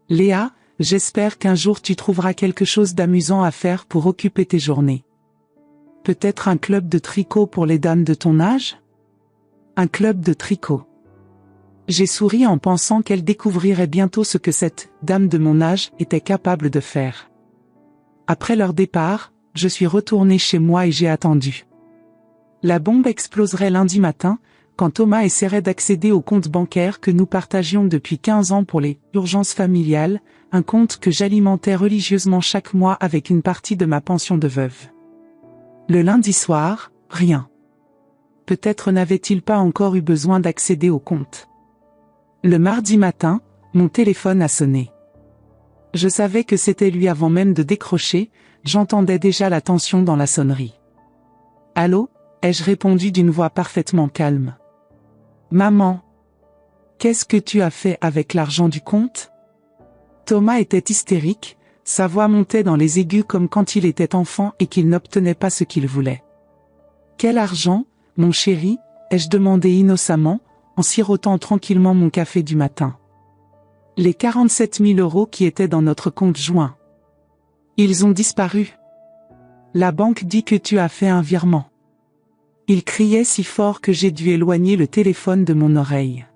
Léa, j'espère qu'un jour tu trouveras quelque chose d'amusant à faire pour occuper tes journées. Peut-être un club de tricot pour les dames de ton âge? Un club de tricot. J'ai souri en pensant qu'elle découvrirait bientôt ce que cette dame de mon âge était capable de faire. Après leur départ, je suis retournée chez moi et j'ai attendu. La bombe exploserait lundi matin, quand Thomas essaierait d'accéder au compte bancaire que nous partagions depuis 15 ans pour les urgences familiales, un compte que j'alimentais religieusement chaque mois avec une partie de ma pension de veuve. Le lundi soir, rien. Peut-être n'avait-il pas encore eu besoin d'accéder au compte. Le mardi matin, mon téléphone a sonné. Je savais que c'était lui avant même de décrocher, j'entendais déjà la tension dans la sonnerie. « Allô ?» ai-je répondu d'une voix parfaitement calme. « Maman, qu'est-ce que tu as fait avec l'argent du compte ?» Thomas était hystérique, sa voix montait dans les aigus comme quand il était enfant et qu'il n'obtenait pas ce qu'il voulait. « Quel argent, mon chéri ?» ai-je demandé innocemment, en sirotant tranquillement mon café du matin. « Les 47 000 € qui étaient dans notre compte joint. Ils ont disparu. La banque dit que tu as fait un virement. » Il criait si fort que j'ai dû éloigner le téléphone de mon oreille.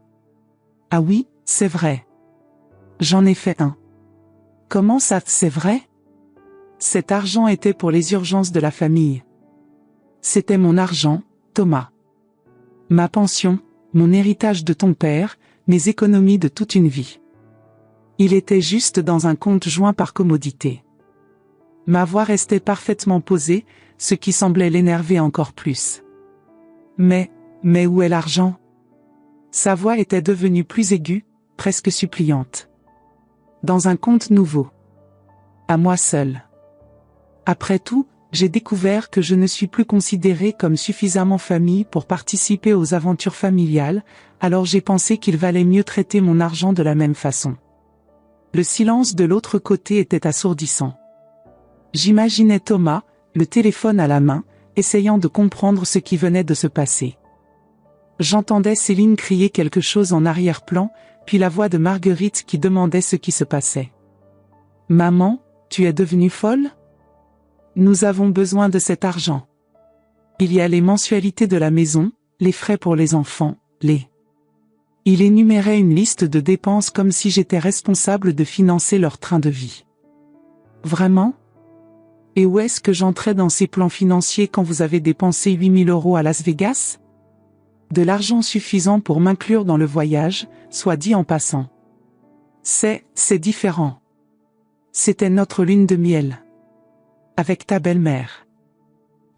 « Ah oui, c'est vrai. J'en ai fait un. » « Comment ça, c'est vrai ? Cet argent était pour les urgences de la famille. C'était mon argent, Thomas. Ma pension, mon héritage de ton père, mes économies de toute une vie. Il était juste dans un compte joint par commodité. » Ma voix restait parfaitement posée, ce qui semblait l'énerver encore plus. « Mais où est l'argent ?» Sa voix était devenue plus aiguë, presque suppliante. « Dans un compte nouveau. À moi seul. Après tout, j'ai découvert que je ne suis plus considérée comme suffisamment famille pour participer aux aventures familiales, alors j'ai pensé qu'il valait mieux traiter mon argent de la même façon. » Le silence de l'autre côté était assourdissant. J'imaginais Thomas, le téléphone à la main, essayant de comprendre ce qui venait de se passer. J'entendais Céline crier quelque chose en arrière-plan, puis la voix de Marguerite qui demandait ce qui se passait. « Maman, tu es devenue folle ? Nous avons besoin de cet argent. Il y a les mensualités de la maison, les frais pour les enfants, les... » Il énumérait une liste de dépenses comme si j'étais responsable de financer leur train de vie. « Vraiment ? Et où est-ce que j'entrais dans ces plans financiers quand vous avez dépensé 8 000 € à Las Vegas ? De l'argent suffisant pour m'inclure dans le voyage, soit dit en passant. C'est différent. C'était notre lune de miel. Avec ta belle-mère.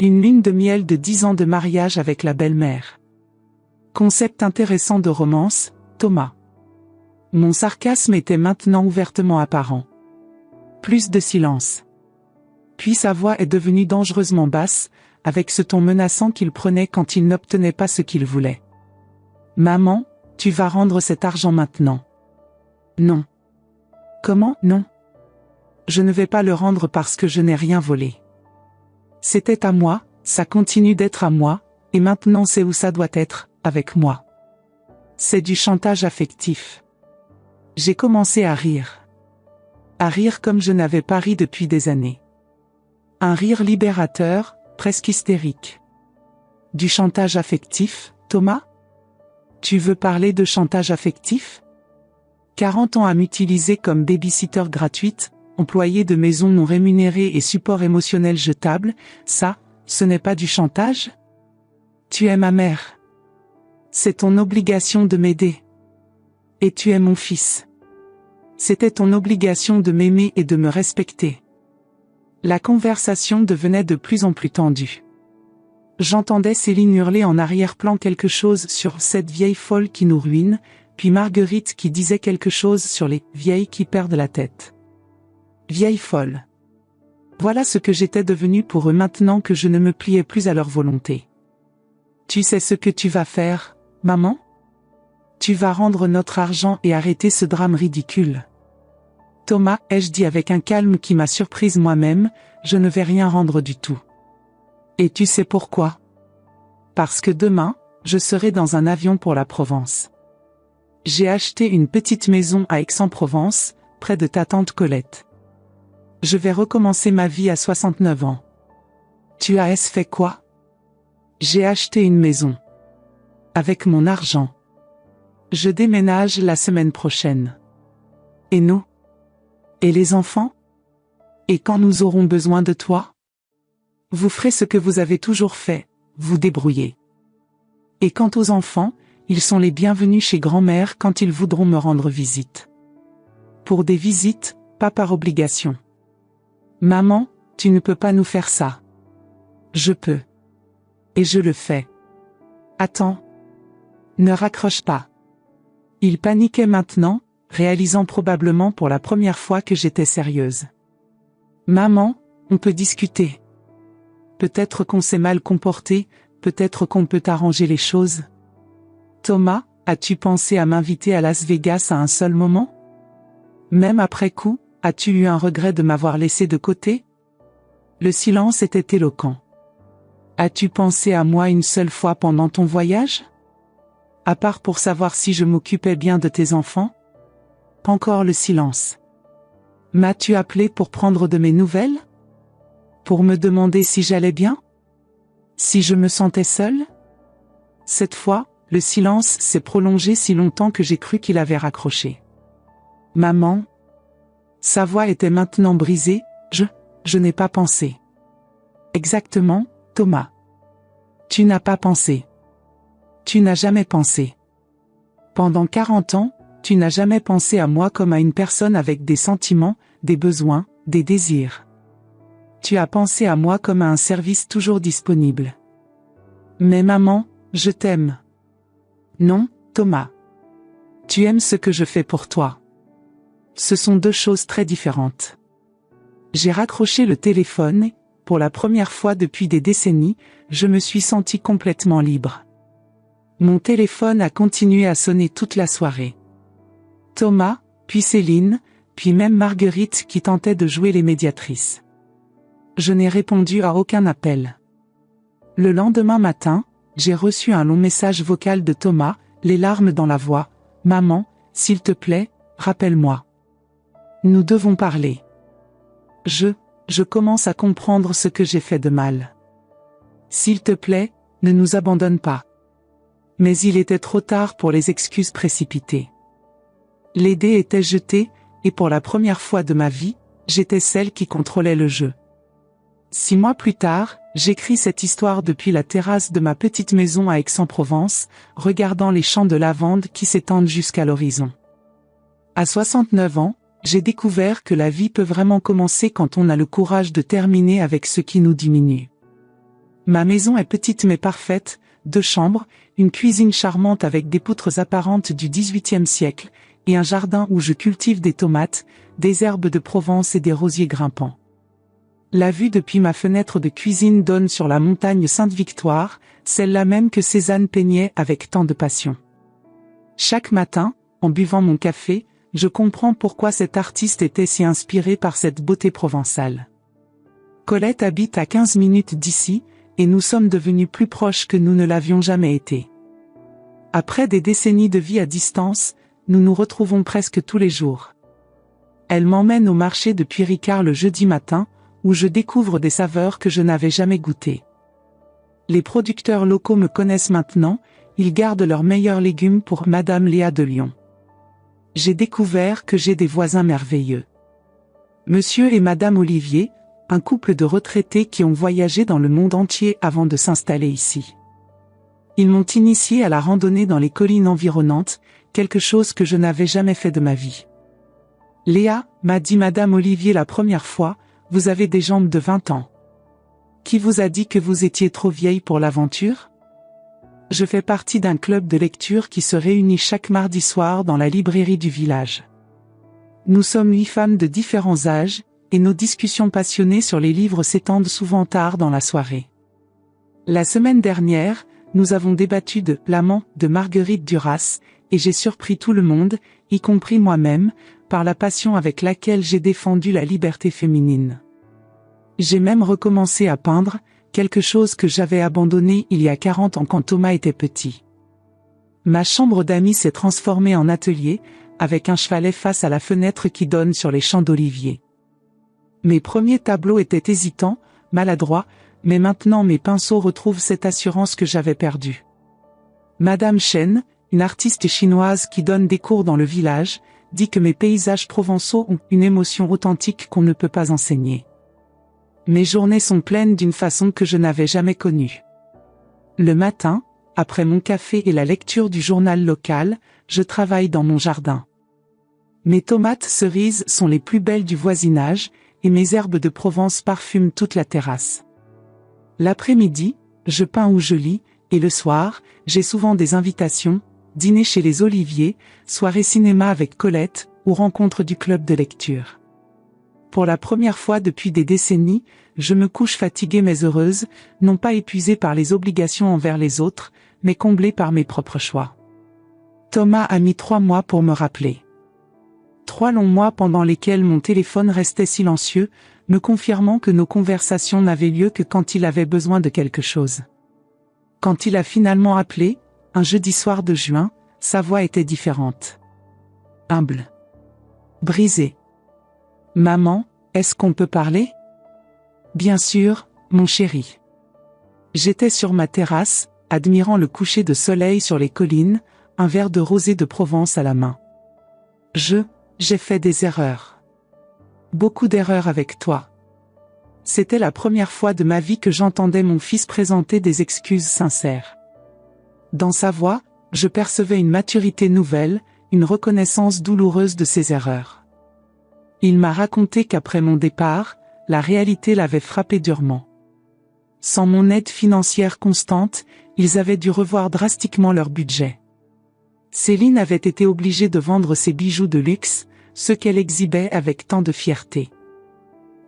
Une lune de miel de 10 ans de mariage avec la belle-mère. Concept intéressant de romance, Thomas. » Mon sarcasme était maintenant ouvertement apparent. Plus de silence. Puis sa voix est devenue dangereusement basse, avec ce ton menaçant qu'il prenait quand il n'obtenait pas ce qu'il voulait. « Maman, tu vas rendre cet argent maintenant. »« Non. »« Comment, non ? Je ne vais pas le rendre parce que je n'ai rien volé. C'était à moi, ça continue d'être à moi, et maintenant c'est où ça doit être, avec moi. C'est du chantage affectif. » J'ai commencé à rire. À rire comme je n'avais pas ri depuis des années. Un rire libérateur, presque hystérique. Du chantage affectif, Thomas ? Tu veux parler de chantage affectif ? 40 ans à m'utiliser comme babysitter gratuite, employée de maison non rémunérée et support émotionnel jetable, ça, ce n'est pas du chantage ? Tu es ma mère. C'est ton obligation de m'aider. Et tu es mon fils. C'était ton obligation de m'aimer et de me respecter. La conversation devenait de plus en plus tendue. J'entendais Céline hurler en arrière-plan quelque chose sur cette vieille folle qui nous ruine, puis Marguerite qui disait quelque chose sur les vieilles qui perdent la tête. Vieille folle. Voilà ce que j'étais devenue pour eux maintenant que je ne me pliais plus à leur volonté. Tu sais ce que tu vas faire, maman ? Tu vas rendre notre argent et arrêter ce drame ridicule. Thomas, ai-je dit avec un calme qui m'a surprise moi-même, je ne vais rien rendre du tout. Et tu sais pourquoi ? Parce que demain, je serai dans un avion pour la Provence. J'ai acheté une petite maison à Aix-en-Provence, près de ta tante Colette. Je vais recommencer ma vie à 69 ans. Tu as fait quoi ? J'ai acheté une maison. Avec mon argent. Je déménage la semaine prochaine. Et nous ? Et les enfants ? Et quand nous aurons besoin de toi ? Vous ferez ce que vous avez toujours fait, vous débrouiller. Et quant aux enfants, ils sont les bienvenus chez grand-mère quand ils voudront me rendre visite. Pour des visites, pas par obligation. Maman, tu ne peux pas nous faire ça. Je peux. Et je le fais. Attends. Ne raccroche pas. Il paniquait maintenant, réalisant probablement pour la première fois que j'étais sérieuse. Maman, on peut discuter. Peut-être qu'on s'est mal comporté, peut-être qu'on peut arranger les choses. Thomas, as-tu pensé à m'inviter à Las Vegas à un seul moment? Même après coup, as-tu eu un regret de m'avoir laissé de côté? Le silence était éloquent. As-tu pensé à moi une seule fois pendant ton voyage? À part pour savoir si je m'occupais bien de tes enfants? Encore le silence. M'as-tu appelé pour prendre de mes nouvelles? Pour me demander si j'allais bien? Si je me sentais seule? Cette fois, le silence s'est prolongé si longtemps que j'ai cru qu'il avait raccroché. Maman? Sa voix était maintenant brisée. Je n'ai pas pensé. Exactement, Thomas. Tu n'as pas pensé. Tu n'as jamais pensé. Pendant 40 ans, tu n'as jamais pensé à moi comme à une personne avec des sentiments, des besoins, des désirs. Tu as pensé à moi comme à un service toujours disponible. Mais maman, je t'aime. Non, Thomas. Tu aimes ce que je fais pour toi. Ce sont deux choses très différentes. J'ai raccroché le téléphone et, pour la première fois depuis des décennies, je me suis sentie complètement libre. Mon téléphone a continué à sonner toute la soirée. Thomas, puis Céline, puis même Marguerite qui tentait de jouer les médiatrices. Je n'ai répondu à aucun appel. Le lendemain matin, j'ai reçu un long message vocal de Thomas, les larmes dans la voix. « Maman, s'il te plaît, rappelle-moi. Nous devons parler. Je commence à comprendre ce que j'ai fait de mal. S'il te plaît, ne nous abandonne pas. » Mais il était trop tard pour les excuses précipitées. Les dés étaient jetés, et pour la première fois de ma vie, j'étais celle qui contrôlait le jeu. 6 mois plus tard, j'écris cette histoire depuis la terrasse de ma petite maison à Aix-en-Provence, regardant les champs de lavande qui s'étendent jusqu'à l'horizon. À 69 ans, j'ai découvert que la vie peut vraiment commencer quand on a le courage de terminer avec ce qui nous diminue. Ma maison est petite mais parfaite, 2 chambres, une cuisine charmante avec des poutres apparentes du XVIIIe siècle, et un jardin où je cultive des tomates, des herbes de Provence et des rosiers grimpants. La vue depuis ma fenêtre de cuisine donne sur la montagne Sainte-Victoire, celle-là même que Cézanne peignait avec tant de passion. Chaque matin, en buvant mon café, je comprends pourquoi cet artiste était si inspiré par cette beauté provençale. Colette habite à 15 minutes d'ici, et nous sommes devenus plus proches que nous ne l'avions jamais été. Après des décennies de vie à distance, nous nous retrouvons presque tous les jours. Elle m'emmène au marché de Puy-Ricard le jeudi matin, où je découvre des saveurs que je n'avais jamais goûtées. Les producteurs locaux me connaissent maintenant, ils gardent leurs meilleurs légumes pour Madame Léa de Lyon. J'ai découvert que j'ai des voisins merveilleux. Monsieur et Madame Olivier, un couple de retraités qui ont voyagé dans le monde entier avant de s'installer ici. Ils m'ont initié à la randonnée dans les collines environnantes, quelque chose que je n'avais jamais fait de ma vie. Léa, m'a dit Madame Olivier la première fois, vous avez des jambes de 20 ans. Qui vous a dit que vous étiez trop vieille pour l'aventure? Je fais partie d'un club de lecture qui se réunit chaque mardi soir dans la librairie du village. Nous sommes 8 femmes de différents âges, et nos discussions passionnées sur les livres s'étendent souvent tard dans la soirée. La semaine dernière, nous avons débattu de L'amant de Marguerite Duras, et j'ai surpris tout le monde, y compris moi-même, par la passion avec laquelle j'ai défendu la liberté féminine. J'ai même recommencé à peindre, quelque chose que j'avais abandonné il y a 40 ans quand Thomas était petit. Ma chambre d'amis s'est transformée en atelier, avec un chevalet face à la fenêtre qui donne sur les champs d'oliviers. Mes premiers tableaux étaient hésitants, maladroits, mais maintenant mes pinceaux retrouvent cette assurance que j'avais perdue. Madame Chen, une artiste chinoise qui donne des cours dans le village, dit que mes paysages provençaux ont une émotion authentique qu'on ne peut pas enseigner. Mes journées sont pleines d'une façon que je n'avais jamais connue. Le matin, après mon café et la lecture du journal local, je travaille dans mon jardin. Mes tomates cerises sont les plus belles du voisinage, et mes herbes de Provence parfument toute la terrasse. L'après-midi, je peins ou je lis, et le soir, j'ai souvent des invitations, dîner chez les Oliviers, soirée cinéma avec Colette, ou rencontre du club de lecture. Pour la première fois depuis des décennies, je me couche fatiguée mais heureuse, non pas épuisée par les obligations envers les autres, mais comblée par mes propres choix. Thomas a mis 3 mois pour me rappeler. 3 longs mois pendant lesquels mon téléphone restait silencieux, me confirmant que nos conversations n'avaient lieu que quand il avait besoin de quelque chose. Quand il a finalement appelé, un jeudi soir de juin, sa voix était différente. Humble. Brisée. « Maman, est-ce qu'on peut parler ? » « Bien sûr, mon chéri. » J'étais sur ma terrasse, admirant le coucher de soleil sur les collines, un verre de rosé de Provence à la main. J'ai fait des erreurs. Beaucoup d'erreurs avec toi. C'était la première fois de ma vie que j'entendais mon fils présenter des excuses sincères. Dans sa voix, je percevais une maturité nouvelle, une reconnaissance douloureuse de ses erreurs. Il m'a raconté qu'après mon départ, la réalité l'avait frappé durement. Sans mon aide financière constante, ils avaient dû revoir drastiquement leur budget. Céline avait été obligée de vendre ses bijoux de luxe, ceux qu'elle exhibait avec tant de fierté.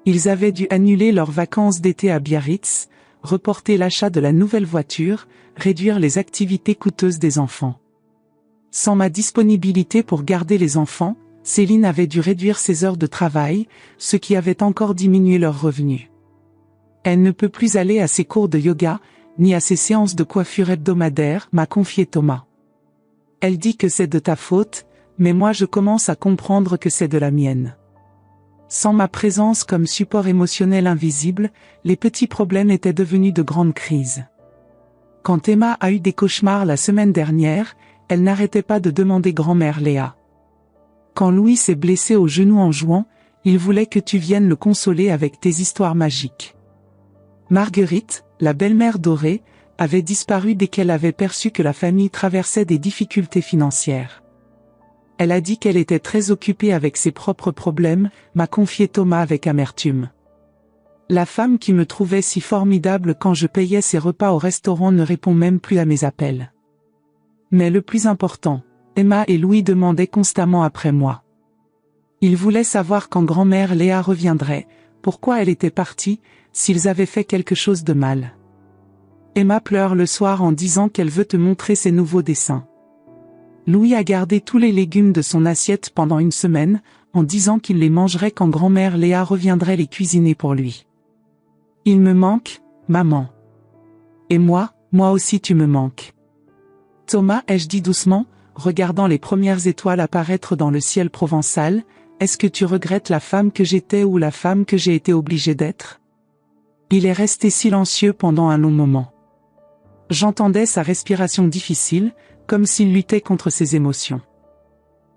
Ils avaient dû annuler leurs vacances d'été à Biarritz, reporter l'achat de la nouvelle voiture, réduire les activités coûteuses des enfants. Sans ma disponibilité pour garder les enfants, Céline avait dû réduire ses heures de travail, ce qui avait encore diminué leurs revenus. Elle ne peut plus aller à ses cours de yoga, ni à ses séances de coiffure hebdomadaires, m'a confié Thomas. Elle dit que c'est de ta faute, mais moi je commence à comprendre que c'est de la mienne. Sans ma présence comme support émotionnel invisible, les petits problèmes étaient devenus de grandes crises. Quand Emma a eu des cauchemars la semaine dernière, elle n'arrêtait pas de demander grand-mère Léa. Quand Louis s'est blessé au genou en jouant, il voulait que tu viennes le consoler avec tes histoires magiques. Marguerite, la belle-mère dorée, avait disparu dès qu'elle avait perçu que la famille traversait des difficultés financières. Elle a dit qu'elle était très occupée avec ses propres problèmes, m'a confié Thomas avec amertume. La femme qui me trouvait si formidable quand je payais ses repas au restaurant ne répond même plus à mes appels. Mais le plus important, Emma et Louis demandaient constamment après moi. Ils voulaient savoir quand grand-mère Léa reviendrait, pourquoi elle était partie, s'ils avaient fait quelque chose de mal. Emma pleure le soir en disant qu'elle veut te montrer ses nouveaux dessins. Louis a gardé tous les légumes de son assiette pendant une semaine, en disant qu'il les mangerait quand grand-mère Léa reviendrait les cuisiner pour lui. Il me manque, maman. Et moi aussi tu me manques. Thomas, ai-je dit doucement, regardant les premières étoiles apparaître dans le ciel provençal, est-ce que tu regrettes la femme que j'étais ou la femme que j'ai été obligée d'être ? Il est resté silencieux pendant un long moment. J'entendais sa respiration difficile, comme s'il luttait contre ses émotions.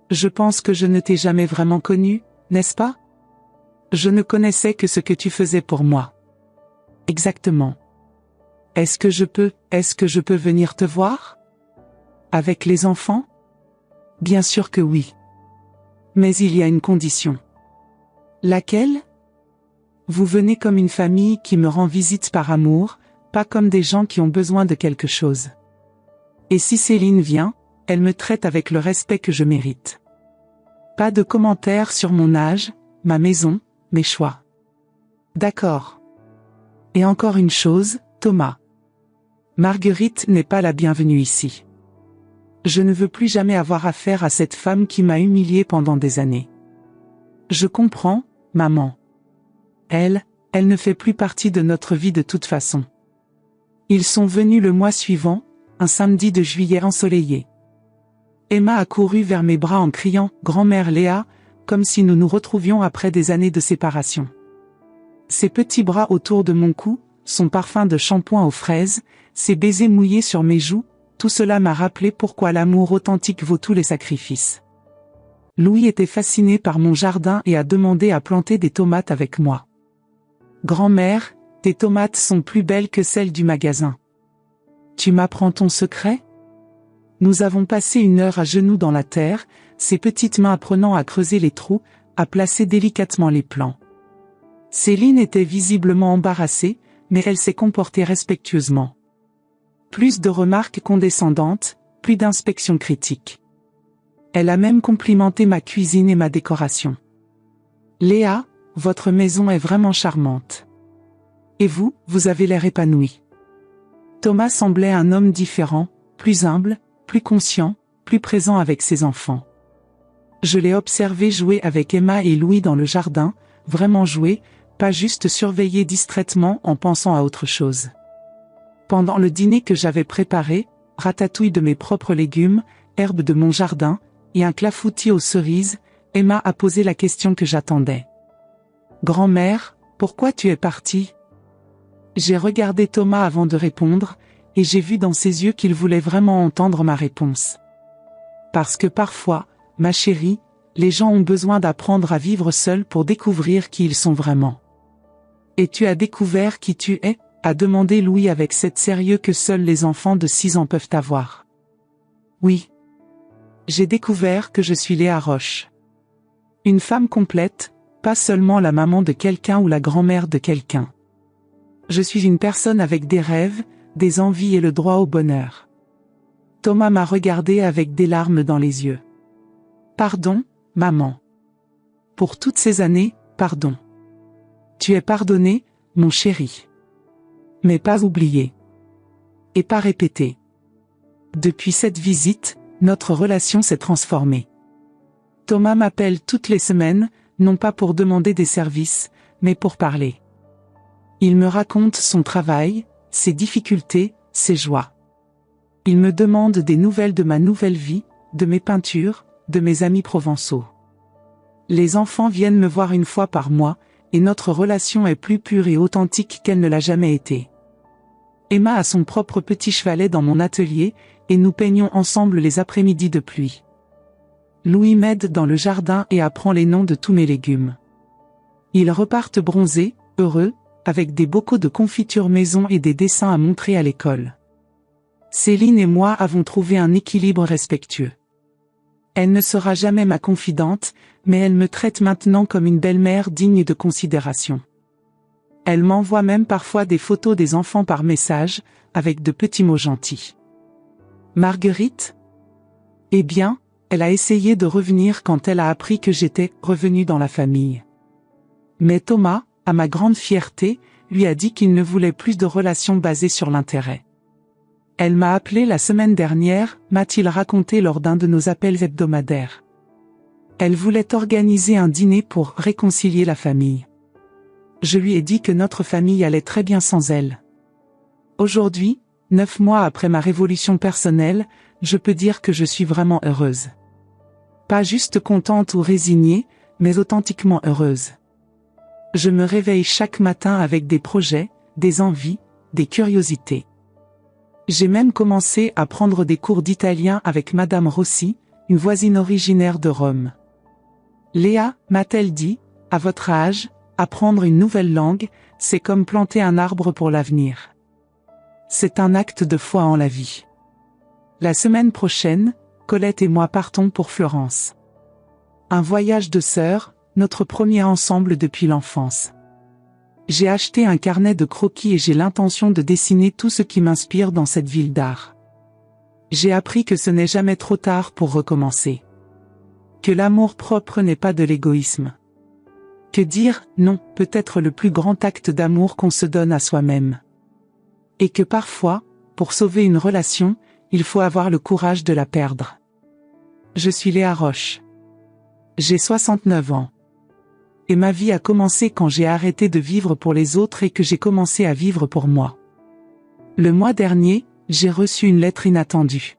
Je pense que je ne t'ai jamais vraiment connu, n'est-ce pas ? Je ne connaissais que ce que tu faisais pour moi. Exactement. Est-ce que je peux venir te voir ? Avec les enfants ? Bien sûr que oui. Mais il y a une condition. Laquelle ? Vous venez comme une famille qui me rend visite par amour, pas comme des gens qui ont besoin de quelque chose. Et si Céline vient, elle me traite avec le respect que je mérite. Pas de commentaires sur mon âge, ma maison, mes choix. D'accord. Et encore une chose, Thomas. Marguerite n'est pas la bienvenue ici. Je ne veux plus jamais avoir affaire à cette femme qui m'a humiliée pendant des années. Je comprends, maman. Elle ne fait plus partie de notre vie de toute façon. Ils sont venus le mois suivant, un samedi de juillet ensoleillé. Emma a couru vers mes bras en criant « Grand-mère Léa », comme si nous nous retrouvions après des années de séparation. Ses petits bras autour de mon cou, son parfum de shampoing aux fraises, ses baisers mouillés sur mes joues, tout cela m'a rappelé pourquoi l'amour authentique vaut tous les sacrifices. Louis était fasciné par mon jardin et a demandé à planter des tomates avec moi. « Grand-mère, tes tomates sont plus belles que celles du magasin. » Tu m'apprends ton secret? Nous avons passé 1 heure à genoux dans la terre, ses petites mains apprenant à creuser les trous, à placer délicatement les plants. Céline était visiblement embarrassée, mais elle s'est comportée respectueusement. Plus de remarques condescendantes, plus d'inspections critiques. Elle a même complimenté ma cuisine et ma décoration. Léa, votre maison est vraiment charmante. Et vous, vous avez l'air épanoui. Thomas semblait un homme différent, plus humble, plus conscient, plus présent avec ses enfants. Je l'ai observé jouer avec Emma et Louis dans le jardin, vraiment jouer, pas juste surveiller distraitement en pensant à autre chose. Pendant le dîner que j'avais préparé, ratatouille de mes propres légumes, herbes de mon jardin, et un clafoutis aux cerises, Emma a posé la question que j'attendais. « Grand-mère, pourquoi tu es partie ?» J'ai regardé Thomas avant de répondre, et j'ai vu dans ses yeux qu'il voulait vraiment entendre ma réponse. Parce que parfois, ma chérie, les gens ont besoin d'apprendre à vivre seuls pour découvrir qui ils sont vraiment. Et tu as découvert qui tu es, a demandé Louis avec cet sérieux que seuls les enfants de 6 ans peuvent avoir. Oui. J'ai découvert que je suis Léa Roche. Une femme complète, pas seulement la maman de quelqu'un ou la grand-mère de quelqu'un. Je suis une personne avec des rêves, des envies et le droit au bonheur. Thomas m'a regardé avec des larmes dans les yeux. Pardon, maman. Pour toutes ces années, pardon. Tu es pardonné, mon chéri. Mais pas oublié. Et pas répété. Depuis cette visite, notre relation s'est transformée. Thomas m'appelle toutes les semaines, non pas pour demander des services, mais pour parler. Il me raconte son travail, ses difficultés, ses joies. Il me demande des nouvelles de ma nouvelle vie, de mes peintures, de mes amis provençaux. Les enfants viennent me voir 1 fois par mois, et notre relation est plus pure et authentique qu'elle ne l'a jamais été. Emma a son propre petit chevalet dans mon atelier, et nous peignons ensemble les après-midi de pluie. Louis m'aide dans le jardin et apprend les noms de tous mes légumes. Ils repartent bronzés, heureux, avec des bocaux de confiture maison et des dessins à montrer à l'école. Céline et moi avons trouvé un équilibre respectueux. Elle ne sera jamais ma confidente, mais elle me traite maintenant comme une belle-mère digne de considération. Elle m'envoie même parfois des photos des enfants par message, avec de petits mots gentils. Marguerite? Eh bien, elle a essayé de revenir quand elle a appris que j'étais revenue dans la famille. Mais Thomas, à ma grande fierté, lui a dit qu'il ne voulait plus de relations basées sur l'intérêt. Elle m'a appelé la semaine dernière, m'a-t-il raconté lors d'un de nos appels hebdomadaires. Elle voulait organiser un dîner pour réconcilier la famille. Je lui ai dit que notre famille allait très bien sans elle. Aujourd'hui, 9 mois après ma révolution personnelle, je peux dire que je suis vraiment heureuse. Pas juste contente ou résignée, mais authentiquement heureuse. Je me réveille chaque matin avec des projets, des envies, des curiosités. J'ai même commencé à prendre des cours d'italien avec Madame Rossi, une voisine originaire de Rome. Léa, m'a-t-elle dit, à votre âge, apprendre une nouvelle langue, c'est comme planter un arbre pour l'avenir. C'est un acte de foi en la vie. La semaine prochaine, Colette et moi partons pour Florence. Un voyage de sœurs, notre premier ensemble depuis l'enfance. J'ai acheté un carnet de croquis et j'ai l'intention de dessiner tout ce qui m'inspire dans cette ville d'art. J'ai appris que ce n'est jamais trop tard pour recommencer. Que l'amour-propre n'est pas de l'égoïsme. Que dire « non » peut être le plus grand acte d'amour qu'on se donne à soi-même. Et que parfois, pour sauver une relation, il faut avoir le courage de la perdre. Je suis Léa Roche. J'ai 69 ans. Et ma vie a commencé quand j'ai arrêté de vivre pour les autres et que j'ai commencé à vivre pour moi. Le mois dernier, j'ai reçu une lettre inattendue.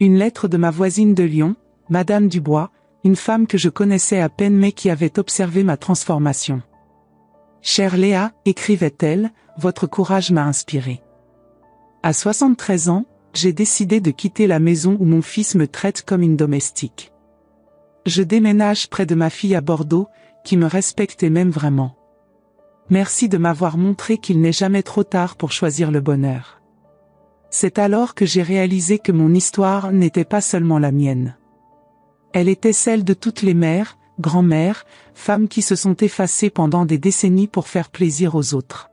Une lettre de ma voisine de Lyon, Madame Dubois, une femme que je connaissais à peine mais qui avait observé ma transformation. Chère Léa, écrivait-elle, votre courage m'a inspirée. À 73 ans, j'ai décidé de quitter la maison où mon fils me traite comme une domestique. Je déménage près de ma fille à Bordeaux, qui me respecte et m'aime vraiment. Merci de m'avoir montré qu'il n'est jamais trop tard pour choisir le bonheur. C'est alors que j'ai réalisé que mon histoire n'était pas seulement la mienne. Elle était celle de toutes les mères, grand-mères, femmes qui se sont effacées pendant des décennies pour faire plaisir aux autres.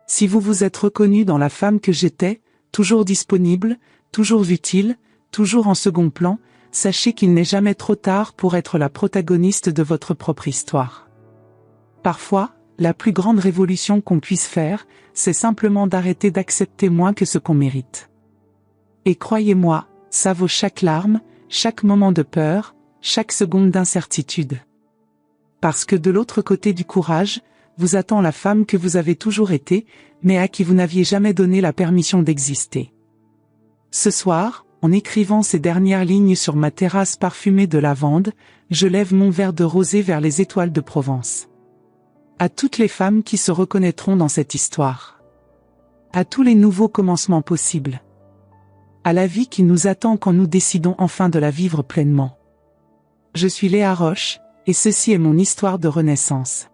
Si vous vous êtes reconnu dans la femme que j'étais, toujours disponible, toujours utile, toujours en second plan, sachez qu'il n'est jamais trop tard pour être la protagoniste de votre propre histoire. Parfois, la plus grande révolution qu'on puisse faire, c'est simplement d'arrêter d'accepter moins que ce qu'on mérite. Et croyez-moi, ça vaut chaque larme, chaque moment de peur, chaque seconde d'incertitude. Parce que de l'autre côté du courage, vous attend la femme que vous avez toujours été, mais à qui vous n'aviez jamais donné la permission d'exister. Ce soir, en écrivant ces dernières lignes sur ma terrasse parfumée de lavande, je lève mon verre de rosée vers les étoiles de Provence. À toutes les femmes qui se reconnaîtront dans cette histoire. À tous les nouveaux commencements possibles. À la vie qui nous attend quand nous décidons enfin de la vivre pleinement. Je suis Léa Roche, et ceci est mon histoire de renaissance.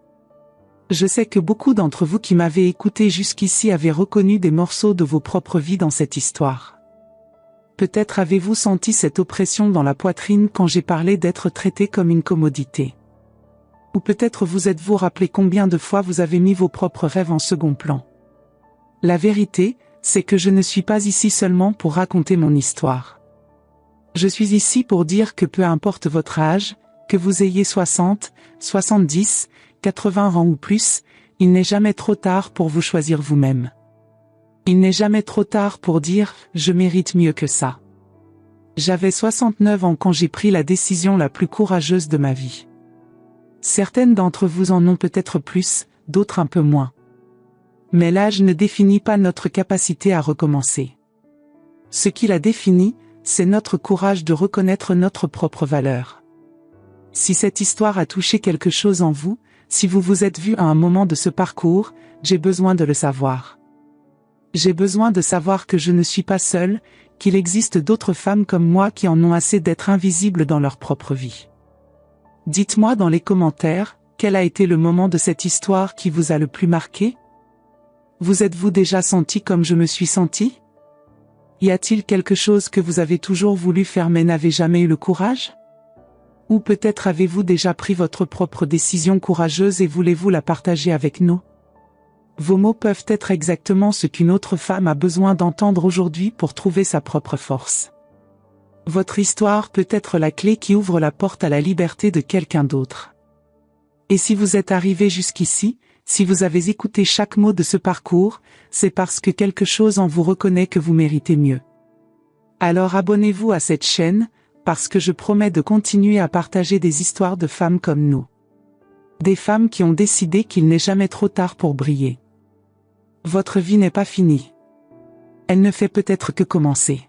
Je sais que beaucoup d'entre vous qui m'avez écouté jusqu'ici avaient reconnu des morceaux de vos propres vies dans cette histoire. Peut-être avez-vous senti cette oppression dans la poitrine quand j'ai parlé d'être traité comme une commodité. Ou peut-être vous êtes-vous rappelé combien de fois vous avez mis vos propres rêves en second plan. La vérité, c'est que je ne suis pas ici seulement pour raconter mon histoire. Je suis ici pour dire que peu importe votre âge, que vous ayez 60, 70, 80 ans ou plus, il n'est jamais trop tard pour vous choisir vous-même. Il n'est jamais trop tard pour dire « je mérite mieux que ça ». J'avais 69 ans quand j'ai pris la décision la plus courageuse de ma vie. Certaines d'entre vous en ont peut-être plus, d'autres un peu moins. Mais l'âge ne définit pas notre capacité à recommencer. Ce qui la définit, c'est notre courage de reconnaître notre propre valeur. Si cette histoire a touché quelque chose en vous, si vous vous êtes vu à un moment de ce parcours, j'ai besoin de le savoir. J'ai besoin de savoir que je ne suis pas seule, qu'il existe d'autres femmes comme moi qui en ont assez d'être invisibles dans leur propre vie. Dites-moi dans les commentaires, quel a été le moment de cette histoire qui vous a le plus marqué? Vous êtes-vous déjà senti comme je me suis senti? Y a-t-il quelque chose que vous avez toujours voulu faire mais n'avez jamais eu le courage? Ou peut-être avez-vous déjà pris votre propre décision courageuse et voulez-vous la partager avec nous? Vos mots peuvent être exactement ce qu'une autre femme a besoin d'entendre aujourd'hui pour trouver sa propre force. Votre histoire peut être la clé qui ouvre la porte à la liberté de quelqu'un d'autre. Et si vous êtes arrivé jusqu'ici, si vous avez écouté chaque mot de ce parcours, c'est parce que quelque chose en vous reconnaît que vous méritez mieux. Alors abonnez-vous à cette chaîne, parce que je promets de continuer à partager des histoires de femmes comme nous. Des femmes qui ont décidé qu'il n'est jamais trop tard pour briller. Votre vie n'est pas finie. Elle ne fait peut-être que commencer.